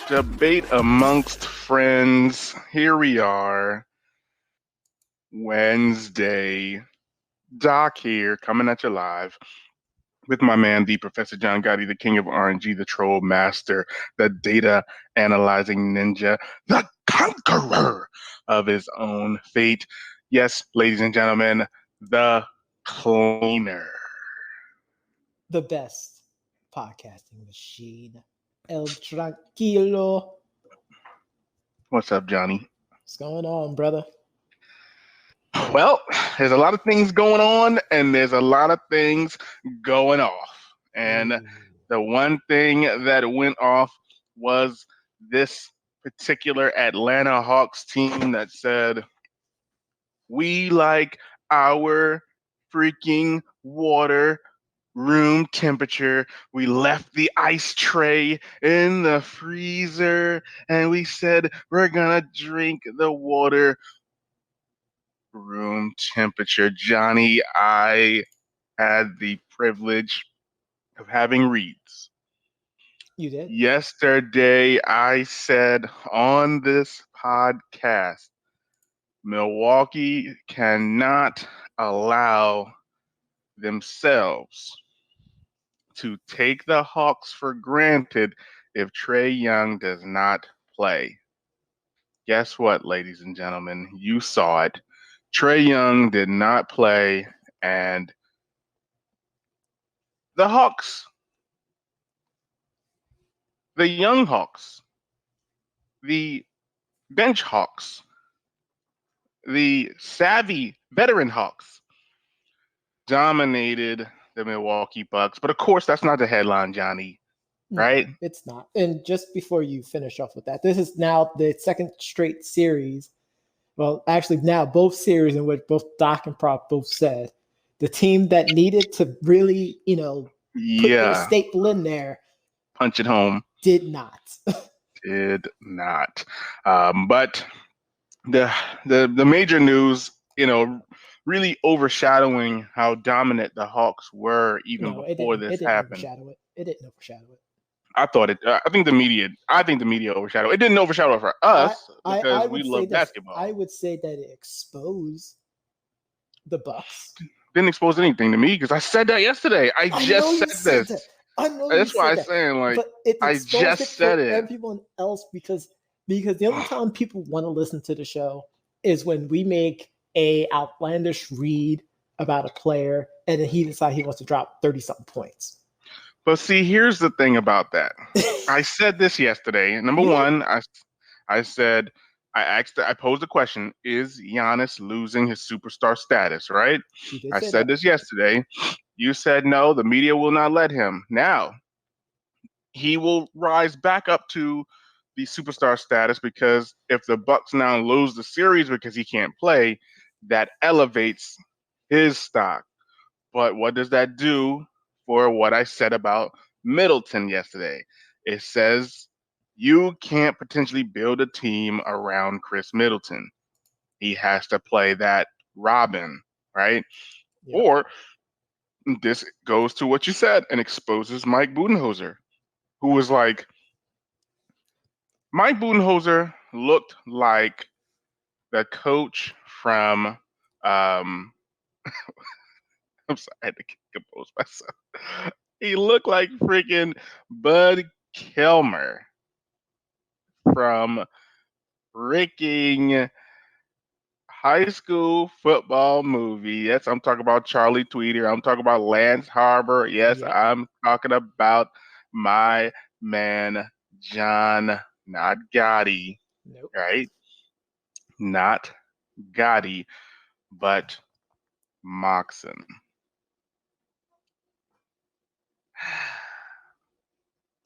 Debate amongst friends. Here we are, Wednesday. Doc here, coming at you live with my man, the Professor John Gotti, the king of RNG, the troll master, the data analyzing ninja, the conqueror of his own fate. Yes, ladies and gentlemen, the cleaner. The best podcasting machine. El Tranquilo. What's up, Johnny? What's going on, brother? Well, there's a lot of things going on, and there's a lot of things going off. And the one thing that went off was this particular Atlanta Hawks team that said, we like our freaking water room temperature. We left the ice tray in the freezer, and we said, we're going to drink the water room temperature. Johnny, I had the privilege of having reads. You did? Yesterday, I said on this podcast, Milwaukee cannot allow themselves to take the Hawks for granted if Trae Young does not play. Guess what, ladies and gentlemen? You saw it. Trae Young did not play, and the Hawks, the young Hawks, the bench Hawks, the savvy veteran Hawks dominated the Milwaukee Bucks. But of course, that's not the headline, Johnny, right? No, it's not. And just before you finish off with that, this is now the second straight series. Well, actually, now both series in which both Doc and Prop both said the team that needed to really, put their staple in there, punch it home, did not. Did not. But the major news, really overshadowing how dominant the Hawks were even before this happened. It didn't overshadow it. I thought it. I think the media overshadowed. It didn't overshadow it for us because we love basketball. I would say that it exposed the Bucks. Didn't expose anything to me because I said that yesterday. I just said this. I know. That's why I'm saying I just said it. Everyone else because the only time people want to listen to the show is when we make a outlandish read about a player and then he decides he wants to drop 30-something points. But see, here's the thing about that. I said this yesterday. Number one, I said, I posed a question: is Giannis losing his superstar status? Right? I said this yesterday. You said no. The media will not let him. Now he will rise back up to the superstar status because if the Bucks now lose the series because he can't play, that elevates his stock. But what does that do for what I said about Middleton yesterday? It says you can't potentially build a team around Chris Middleton. He has to play that Robin, right? Yeah. Or this goes to what you said and exposes Mike Budenholzer, who was like, Mike Budenholzer looked like the coach from I'm sorry, I had to compose myself. He looked like freaking Bud Kilmer from freaking High School Football movie. Yes, I'm talking about Charlie Tweeter. I'm talking about Lance Harbor. Yes, yep. I'm talking about my man, John, not Gotti. Nope. Right? Not Gotti, but Moxon.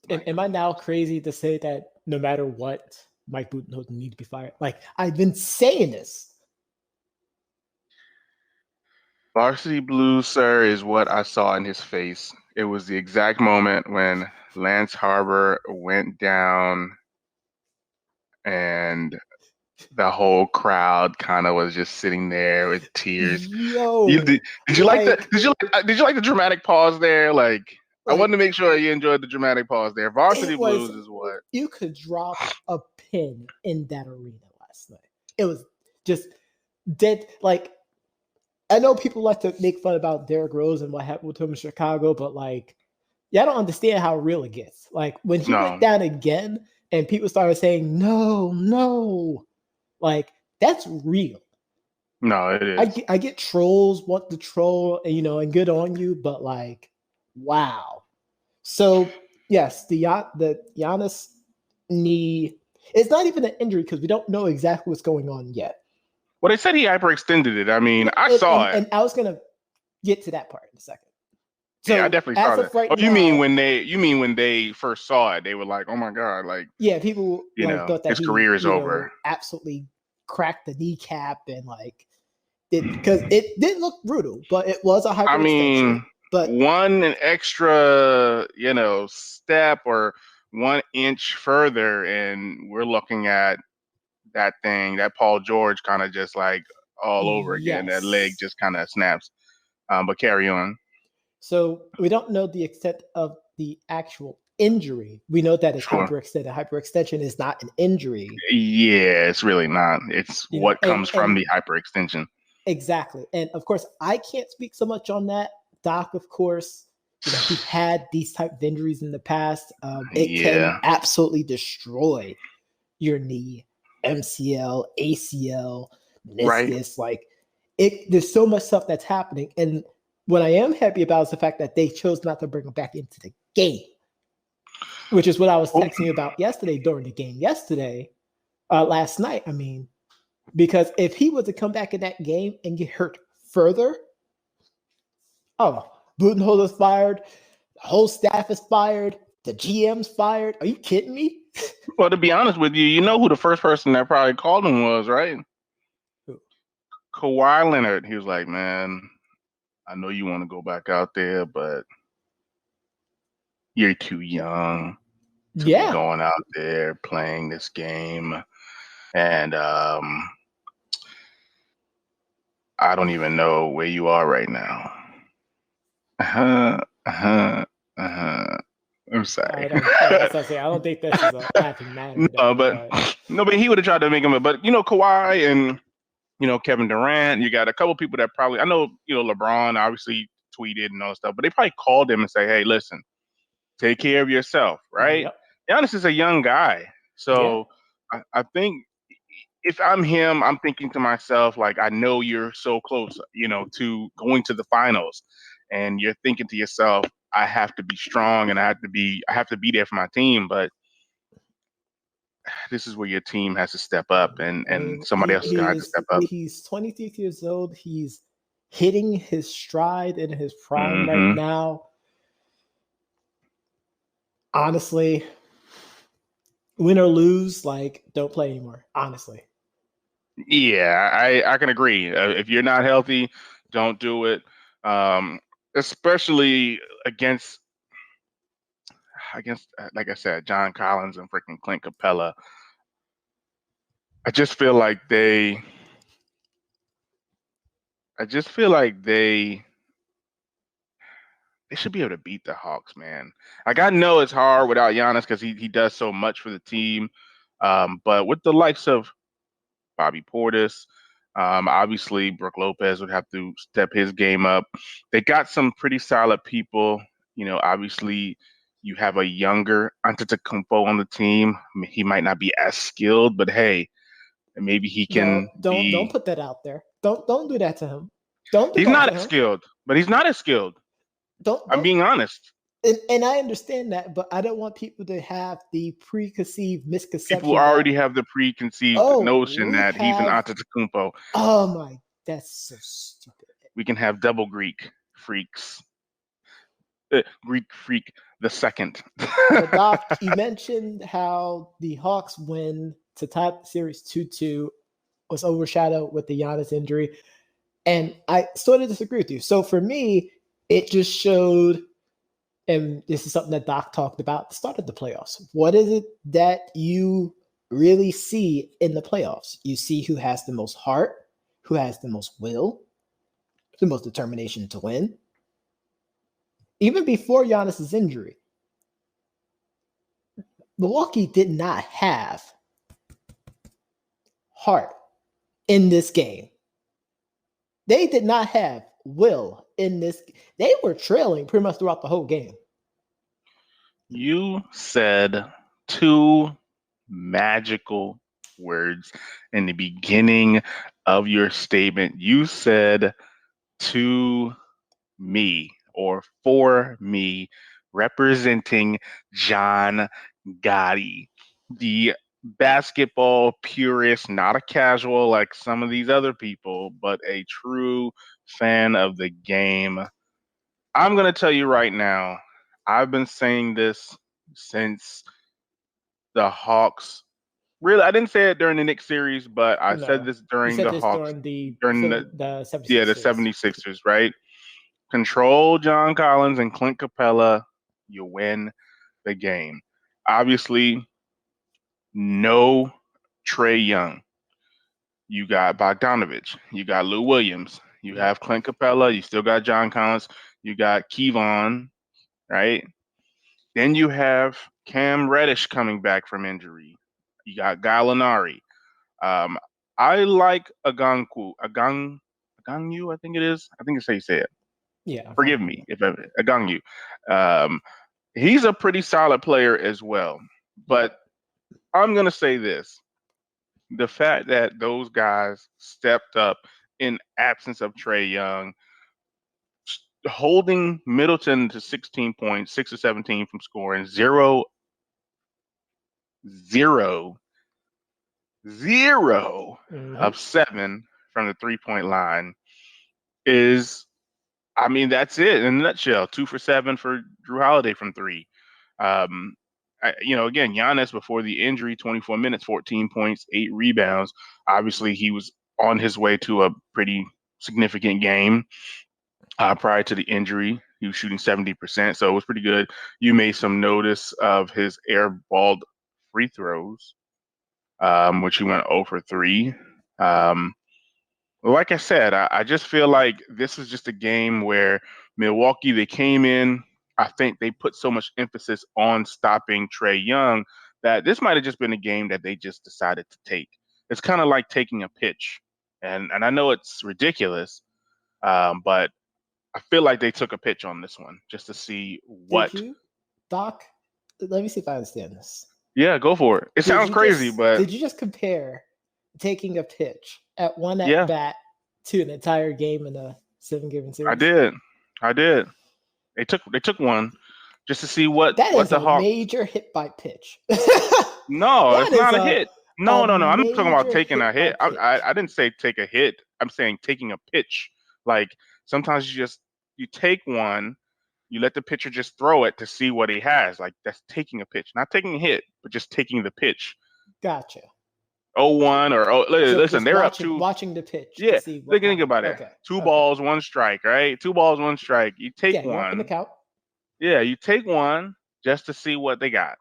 Am I now crazy to say that no matter what, Mike Budenholzer needs to be fired? Like, I've been saying this. Varsity Blues, sir, is what I saw in his face. It was the exact moment when Lance Harbor went down and the whole crowd kind of was just sitting there with tears. Yo, did you like the dramatic pause there? Like I wanted to make sure you enjoyed the dramatic pause there. Varsity it was, Blues is what? you could drop a pin in that arena last night. It was just dead. Like, I know people like to make fun about Derrick Rose and what happened with him in Chicago, but like, y'all don't understand how real it gets. Like, when he No. went down again and people started saying, no, like, that's real. No, it is. I get trolls want to troll, and and good on you, but like, wow. So yes, the Giannis knee. It's not even an injury because we don't know exactly what's going on yet. Well, they said he hyperextended it. I mean, I saw it, and I was gonna get to that part in a second. So yeah, I definitely saw that. Right oh, you now, mean when they first saw it, they were like, "Oh my god!" Like, yeah, people thought that his career is over. Absolutely cracked the kneecap and like because it didn't look brutal, but it was a hyperextension. I mean, but one extra, step or 1 inch further, and we're looking at that thing, that Paul George kind of just like all over again. That leg just kind of snaps. But carry on. So we don't know the extent of the actual injury. We know that it's hyperextended. Hyperextension is not an injury. Yeah, it's really not. It's what comes from the hyperextension. Exactly. And of course, I can't speak so much on that. Doc, of course, he had these type of injuries in the past. It can absolutely destroy your knee, MCL, ACL, meniscus. Right. Like there's so much stuff that's happening. And what I am happy about is the fact that they chose not to bring him back into the game, which is what I was texting you about yesterday during the game last night. I mean, because if he was to come back in that game and get hurt further, Budenholzer's fired, the whole staff is fired, the GM's fired. Are you kidding me? Well, to be honest with you, you know who the first person that probably called him was, right? Who? Kawhi Leonard. He was like, "Man, I know you want to go back out there, but you're too young to be going out there playing this game. And I don't even know where you are right now." I'm sorry. I don't think this is a laughing matter. But he would have tried to make him. But Kawhi and Kevin Durant, you got a couple people that probably, I know LeBron obviously tweeted and all that stuff, but they probably called him and say, "Hey, listen, take care of yourself," right? Yep. Giannis is a young guy, so I think if I'm him, I'm thinking to myself, like, I know you're so close, to going to the finals, and you're thinking to yourself, I have to be strong and I have to be there for my team. But this is where your team has to step up, and somebody else is going to have to step up. He's 23 years old. He's hitting his stride in his prime right now. Honestly, win or lose, like, don't play anymore. Honestly. Yeah, I can agree. If you're not healthy, don't do it. Especially against, like I said, John Collins and freaking Clint Capella. I just feel like they should be able to beat the Hawks, man. Like, I know it's hard without Giannis because he does so much for the team. But with the likes of Bobby Portis, obviously Brook Lopez would have to step his game up. They got some pretty solid people. Obviously you have a younger Antetokounmpo on the team. He might not be as skilled, but hey, maybe he can. Don't put that out there. Don't do that to him. He's not as skilled, but he's not as skilled. I'm being honest. And I understand that, but I don't want people to have the misconception. People already have the preconceived notion that he's an Antetokounmpo. Oh my, that's so stupid. We can have double Greek freaks. Greek freak the second. Doc, you mentioned how the Hawks win to tie the series 2-2 was overshadowed with the Giannis injury. And I sort of disagree with you. So for me, it just showed, and this is something that Doc talked about at the start of the playoffs. What is it that you really see in the playoffs? You see who has the most heart, who has the most will, the most determination to win. even before Giannis's injury, Milwaukee did not have heart in this game. They did not have will in this. They were trailing pretty much throughout the whole game. You said two magical words in the beginning of your statement. You said to me or for me, representing John Gotti, the basketball purist, not a casual like some of these other people, but a true fan of the game. I'm going to tell you right now, I've been saying this since the Hawks. Really, I didn't say it during the Knicks series, but I said No, this you during said the this Hawks, during the during the 76ers. the 76ers, right? Control John Collins and Clint Capella, you win the game. Obviously, no Trae Young. You got Bogdanovich. You got Lou Williams. You Yep. have Clint Capella. You still got John Collins. You got Kevon, right? Then you have Cam Reddish coming back from injury. You got Gallinari. Um, I like Agangyu, I think it is. I think it's how you say it. Yeah. Forgive me if Agangyu. Um, he's a pretty solid player as well. But I'm going to say this. The fact that those guys stepped up in absence of Trae Young, holding Middleton to 16 points, 6 or 17 from scoring, zero of 7 from the 3-point line is, I mean, that's it in a nutshell. 2 for 7 for Drew Holiday from 3. Again, Giannis before the injury, 24 minutes, 14 points, 8 rebounds. Obviously, he was on his way to a pretty significant game prior to the injury. He was shooting 70%, so it was pretty good. You made some notice of his airballed free throws, which he went 0 for 3. Like I said, I just feel like this was just a game where Milwaukee, they came in. I think they put so much emphasis on stopping Trae Young that this might have just been a game that they just decided to take. It's kind of like taking a pitch. And I know it's ridiculous, but I feel like they took a pitch on this one just to see what. Did you, Doc? Let me see if I understand this. Yeah, go for it. It sounds crazy, but did you just compare taking a pitch at one at yeah, bat to an entire game in a 7-game series? I did. They took one just to see what is the a Hawks. major hit by pitch. No, it's not a hit. No. I'm not talking about major taking a hit. by pitch. I didn't say take a hit. I'm saying taking a pitch. Like sometimes you take one, you let the pitcher just throw it to see what he has. Like that's taking a pitch, not taking a hit, but just taking the pitch. Gotcha. 0-1 or listen, they're up to watching the pitch. Yeah, to see what think about it. Okay. 2 balls, 1 strike, right? 2 balls, 1 strike. You take You're not one. gonna count. Yeah, you take one just to see what they got,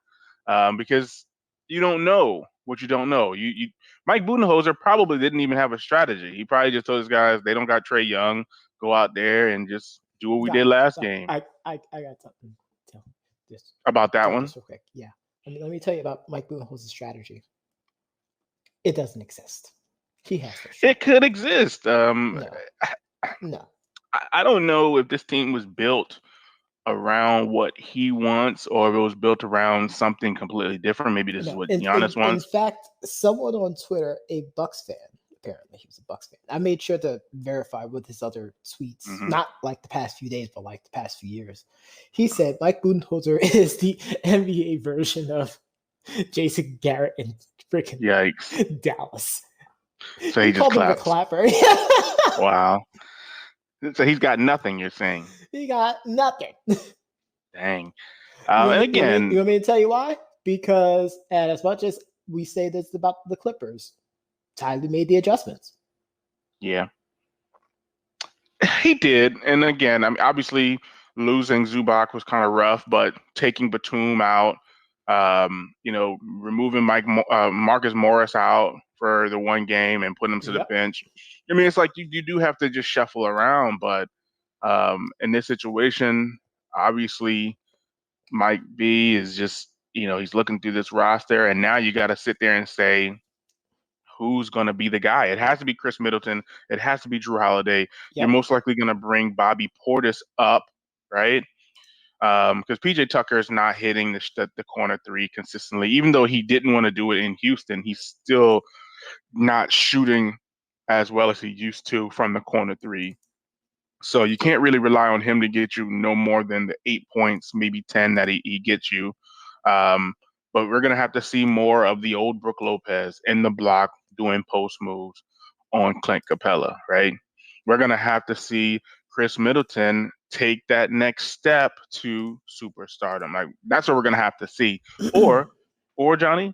because you don't know what you don't know. You Mike Budenholzer probably didn't even have a strategy. He probably just told his guys they don't got Trae Young, go out there and just do what we did last game. I got something to tell this about that one. This real quick. Yeah, let me tell you about Mike Budenholzer's strategy. It doesn't exist. He has no strategy. It could exist. No. I don't know if this team was built around what he wants or if it was built around something completely different. Maybe this is what Giannis wants. In fact, someone on Twitter, a Bucks fan, apparently he was a Bucks fan. I made sure to verify with his other tweets, not like the past few days, but like the past few years. He said Mike Budenholzer is the NBA version of Jason Garrett and freaking Dallas. So he just called him the clapper. Wow. So he's got nothing, you're saying? He got nothing. Dang. And again... You want me to tell you why? Because as much as we say this about the Clippers, Tyler made the adjustments. Yeah. He did. And again, I mean, obviously losing Zubac was kind of rough, but taking Batum out, removing Marcus Morris out for the one game and putting him to the bench. I mean, it's like you do have to just shuffle around, but in this situation, Obviously, Mike B is just, he's looking through this roster, and now you got to sit there and say, who's going to be the guy? It has to be Chris Middleton. It has to be Drew Holiday. You're Yep. most likely going to bring Bobby Portis up, right? Because PJ Tucker is not hitting the corner three consistently. Even though he didn't want to do it in Houston, he's still not shooting as well as he used to from the corner three. So you can't really rely on him to get you no more than the 8 points, maybe 10 that he gets you. But we're going to have to see more of the old Brook Lopez in the block doing post moves on Clint Capella, right? We're going to have to see Chris Middleton take that next step to superstardom. Like, that's what we're going to have to see. Or Johnny,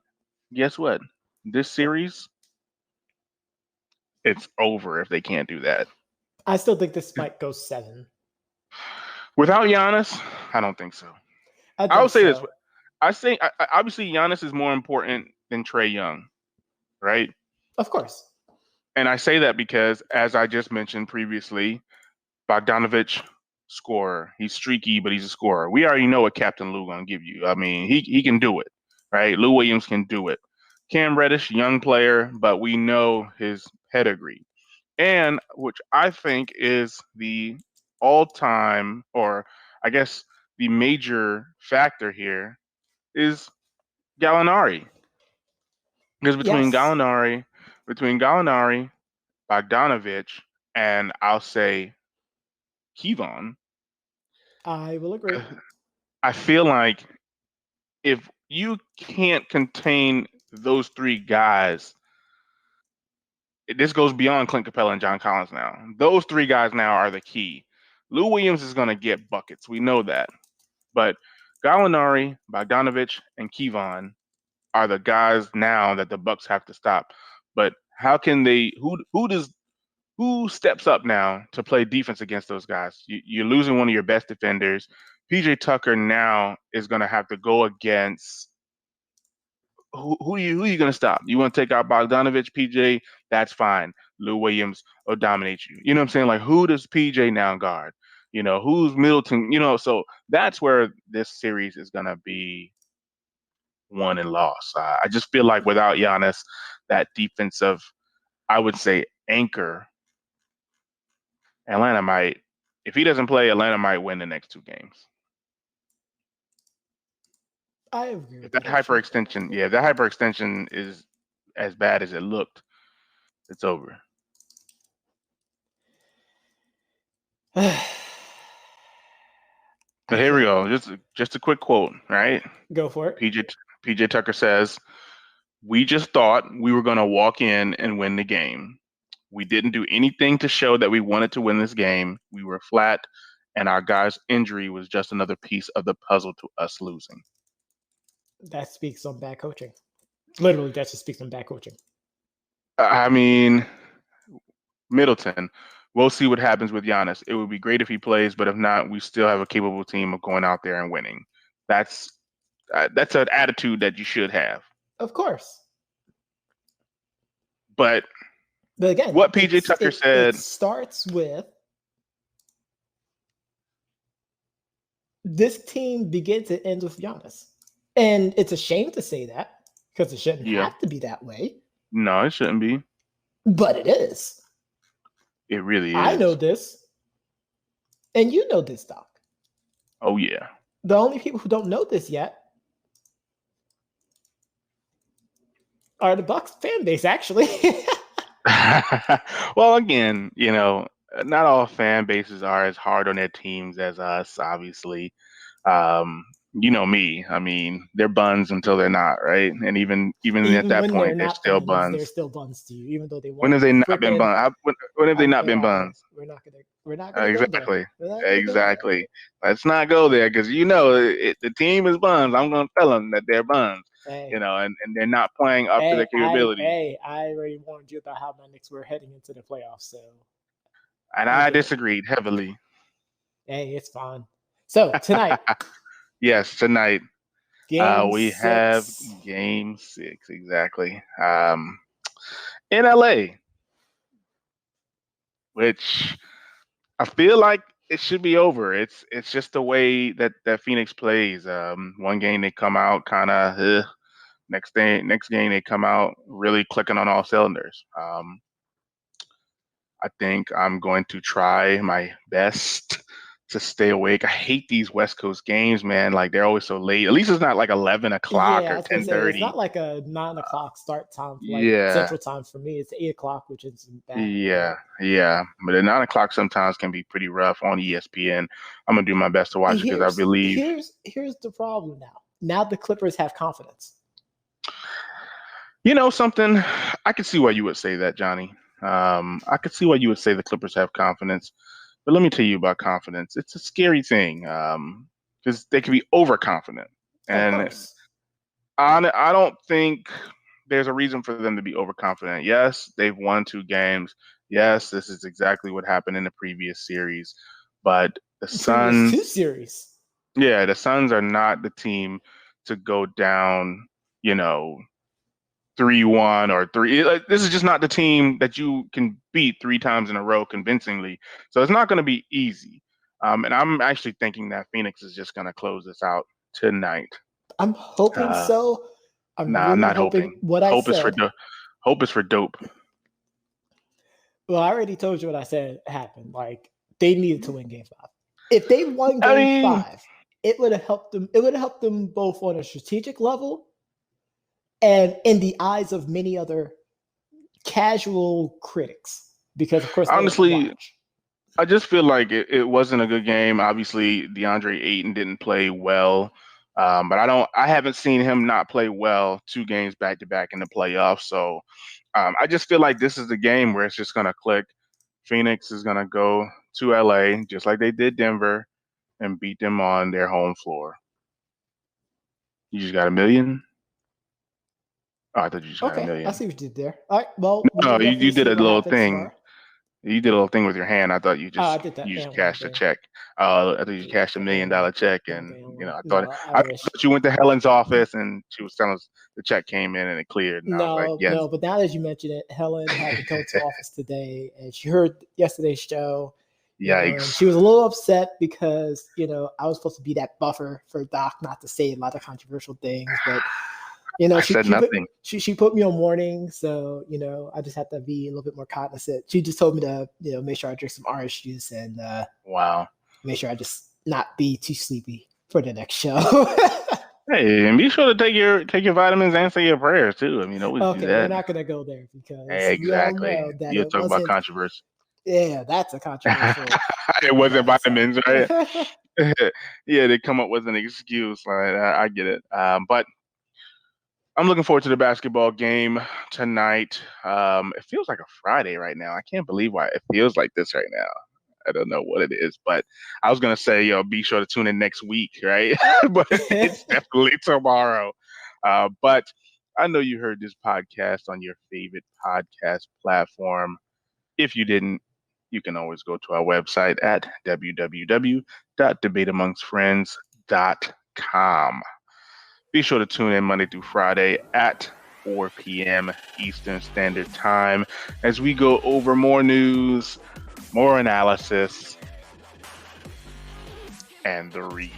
guess what? This series, it's over if they can't do that. I still think this might go 7. Without Giannis, I don't think so. I would say this. I think obviously Giannis is more important than Trae Young, right? Of course. And I say that because, as I just mentioned previously, Bogdanovich, scorer. He's streaky, but he's a scorer. We already know what Captain Lou gonna give you. I mean, he can do it, right? Lou Williams can do it. Cam Reddish, young player, but we know his pedigree. And which I think is the all-time, or I guess the major factor here, is Gallinari. Because between Yes. Gallinari, Bogdanovich, and I'll say Kevon, I will agree. I feel like if you can't contain those three guys, this goes beyond Clint Capella and John Collins now. Those three guys now are the key. Lou Williams is going to get buckets. We know that. But Gallinari, Bogdanovich, and Kevon are the guys now that the Bucks have to stop. But how can they? Who steps up now to play defense against those guys? You're losing one of your best defenders. PJ Tucker now is going to have to go against who are you going to stop? You want to take out Bogdanovich, PJ? That's fine. Lou Williams will dominate you. You know what I'm saying? Like, who does PJ now guard? Who's Middleton? So that's where this series is going to be won and lost. I just feel like without Giannis, that defensive, I would say, anchor, Atlanta might, if he doesn't play, Atlanta might win the next 2 games. I agree with If that hyperextension is as bad as it looked, it's over. But here we go. Just a quick quote, right? Go for it. PJ Tucker says, "We just thought we were going to walk in and win the game. We didn't do anything to show that we wanted to win this game. We were flat, and our guy's injury was just another piece of the puzzle to us losing." That speaks on bad coaching. Literally, that just speaks on bad coaching. I mean, Middleton, we'll see what happens with Giannis. It would be great if he plays, but if not, we still have a capable team of going out there and winning. That's an attitude that you should have. Of course. But again, what PJ Tucker said, it starts with this team begins and ends with Giannis. And it's a shame to say that because it shouldn't have to be that way. No, it shouldn't be. But it is. It really is. I know this. And you know this, Doc. Oh, yeah. The only people who don't know this yet are the Bucks fan base, actually. Well, again, not all fan bases are as hard on their teams as us, obviously. You know me. I mean, they're buns until they're not, right? And even at that point, they're still buns. They're still buns to you, even though they. When have they not been buns? When have they not been buns? We're not gonna exactly. Go exactly. Let's not go there because the team is buns. I'm gonna tell them that they're buns. Hey. And they're not playing up to their capability. I already warned you about how my Knicks were heading into the playoffs, so. And I disagreed heavily. Hey, it's fine. So tonight. Yes, tonight. We 6. have Game 6, exactly. In LA, which I feel like it should be over. It's just the way that Phoenix plays. One game they come out kind of next game they come out really clicking on all cylinders. I think I'm going to try my best to stay awake. I hate these West Coast games, man. Like they're always so late. At least it's not like 11 o'clock Yeah, I or was gonna ten say it's thirty. not like a 9 o'clock start time for like Yeah, Central Time for me. It's 8 o'clock, which isn't bad, yeah, but yeah. But at 9 o'clock sometimes can be pretty rough on ESPN. I'm gonna do my best to watch it because I here's believe. here's the problem now. Now the Clippers have confidence. You know something? I could see why you would say that, Johnny. I could see why you would say the Clippers have confidence. But let me tell you about confidence. It's a scary thing because they can be overconfident. Of And course. I don't think there's a reason for them to be overconfident. Yes, they've won 2 games. Yes, this is exactly what happened in the previous series. But the Previous two Suns, series. yeah, the Suns are not the team to go down, you know, 3-1 or 3. Like, this is just not the team that you can beat 3 times in a row convincingly. So it's not going to be easy. And I'm actually thinking that Phoenix is just going to close this out tonight. I'm hoping Uh, so. I'm nah, I'm really not hoping hoping. what I said. Hope is for dope. Well, I already told you what I said happened. Like they needed to win game 5. If they won I game mean, 5, it would have helped them. It would have helped them both on a strategic level and in the eyes of many other casual critics, because of course they don't honestly, watch. I just feel like it wasn't a good game. Obviously, DeAndre Ayton didn't play well. But I haven't seen him not play well 2 games back to back in the playoffs. So I just feel like this is the game where it's just going to click. Phoenix is going to go to LA just like they did Denver and beat them on their home floor. You just got a million? Oh, I thought you just got a Okay, I million. see what you did there. All right, well, we No, can you definitely did see a what little happens thing. tomorrow. You did a little thing with your hand. I thought Oh, I did that. you Yeah, just one cashed a band. check. I thought you cashed a The million band. dollar check, One and band. you know No, I I wish. thought you went to Helen's office and she was telling us the check came in and it cleared, and I was like, No, yes. no, but now that you mention it, Helen had to go to office today and she heard yesterday's show, and Yikes! she was a little upset because, I was supposed to be that buffer for Doc not to say a lot of controversial things, but I she said she put nothing. she put me on warning, so I just have to be a little bit more cognizant. She just told me to, make sure I drink some orange juice and Wow. make sure I just not be too sleepy for the next show. Hey, and be sure to take your vitamins and say your prayers too. I mean, always do Okay, we're that. not gonna go there because we all Exactly. know that You'll it talk about wasn't. controversy. Yeah, that's a controversial It wasn't mindset. vitamins, right? Yeah, they come up with an excuse. Like I get it. But I'm looking forward to the basketball game tonight. It feels like a Friday right now. I can't believe why it feels like this right now. I don't know what it is, but I was gonna say, be sure to tune in next week, right? But it's definitely tomorrow. But I know you heard this podcast on your favorite podcast platform. If you didn't, you can always go to our website at www.debateamongstfriends.com. Be sure to tune in Monday through Friday at 4 p.m. Eastern Standard Time as we go over more news, more analysis, and the reads.